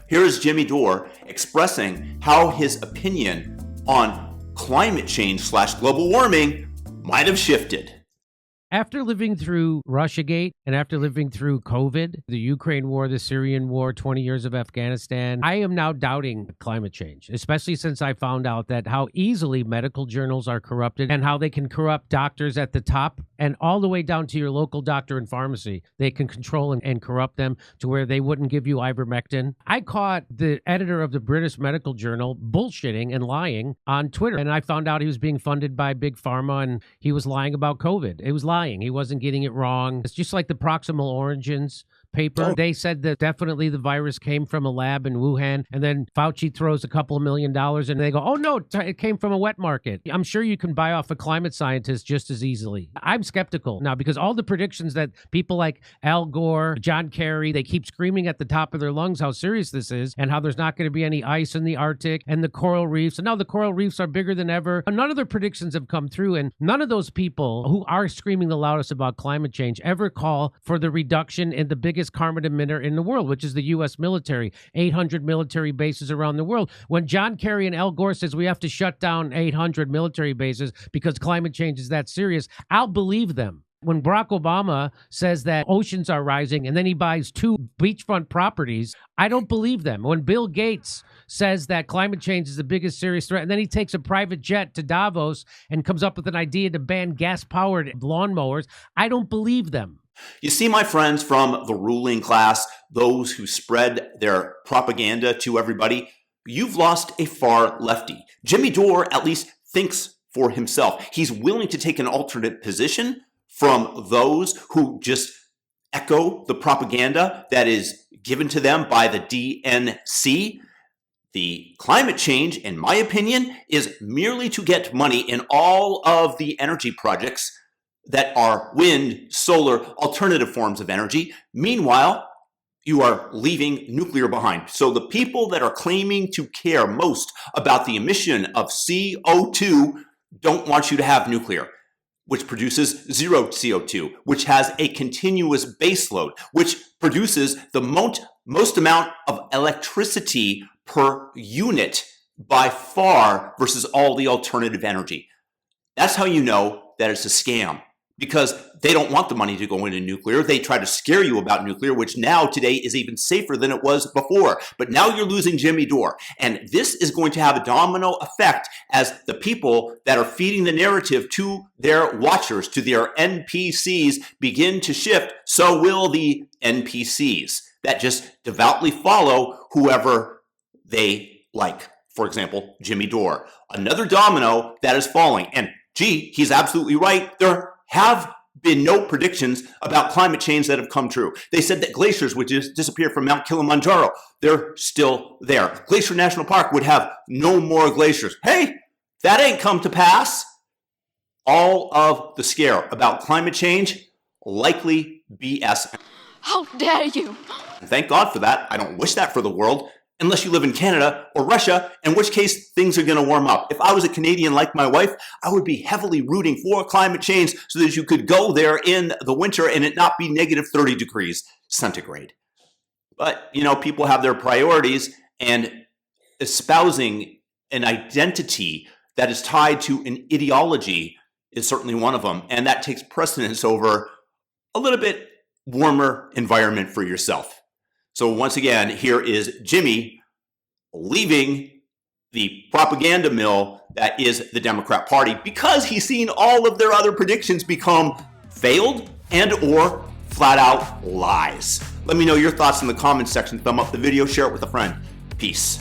Here is Jimmy Dore expressing how his opinion on climate change / global warming might have shifted. After living through Russiagate and after living through COVID, the Ukraine war, the Syrian war, 20 years of Afghanistan, I am now doubting climate change, especially since I found out that how easily medical journals are corrupted and how they can corrupt doctors at the top and all the way down to your local doctor and pharmacy. They can control and corrupt them to where they wouldn't give you ivermectin. I caught the editor of the British Medical Journal bullshitting and lying on Twitter, and I found out he was being funded by Big Pharma and he was lying about COVID. It was lying. He wasn't getting it wrong. It's just like the proximal origins paper. They said that definitely the virus came from a lab in Wuhan, and then Fauci throws a couple of $1 million and they go, oh no, it came from a wet market. I'm sure you can buy off a climate scientist just as easily. I'm skeptical now because all the predictions that people like Al Gore, John Kerry, they keep screaming at the top of their lungs how serious this is and how there's not going to be any ice in the Arctic and the coral reefs. And now the coral reefs are bigger than ever. None of their predictions have come through, and none of those people who are screaming the loudest about climate change ever call for the reduction in the biggest carbon emitter in the world, which is the U.S. military, 800 military bases around the world. When John Kerry and Al Gore says we have to shut down 800 military bases because climate change is that serious, I'll believe them. When Barack Obama says that oceans are rising and then he buys 2 beachfront properties, I don't believe them. When Bill Gates says that climate change is the biggest serious threat, and then he takes a private jet to Davos and comes up with an idea to ban gas-powered lawnmowers, I don't believe them. You see, my friends from the ruling class, those who spread their propaganda to everybody, you've lost a far lefty. Jimmy Dore at least thinks for himself. He's willing to take an alternate position from those who just echo the propaganda that is given to them by the DNC. The climate change, in my opinion, is merely to get money in all of the energy projects that are wind, solar, alternative forms of energy. Meanwhile, you are leaving nuclear behind. So the people that are claiming to care most about the emission of CO2 don't want you to have nuclear, which produces zero CO2, which has a continuous baseload, which produces the most amount of electricity per unit by far versus all the alternative energy. That's how you know that it's a scam, because they don't want the money to go into nuclear. They try to scare you about nuclear, which now today is even safer than it was before. But now you're losing Jimmy Dore. And this is going to have a domino effect as the people that are feeding the narrative to their watchers, to their NPCs, begin to shift. So will the NPCs that just devoutly follow whoever they like. For example, Jimmy Dore. Another domino that is falling. And gee, he's absolutely right. There have been no predictions about climate change that have come true. They said that glaciers would just disappear from Mount Kilimanjaro. They're still there. Glacier National Park would have no more glaciers. Hey, that ain't come to pass. All of the scare about climate change, likely BS. How dare you? Thank God for that. I don't wish that for the world. Unless you live in Canada or Russia, in which case things are going to warm up. If I was a Canadian like my wife, I would be heavily rooting for climate change so that you could go there in the winter and it not be negative 30 degrees centigrade. But, people have their priorities, and espousing an identity that is tied to an ideology is certainly one of them. And that takes precedence over a little bit warmer environment for yourself. So once again, here is Jimmy leaving the propaganda mill that is the Democrat Party because he's seen all of their other predictions become failed and or flat out lies. Let me know your thoughts in the comments section. Thumb up the video, share it with a friend. Peace.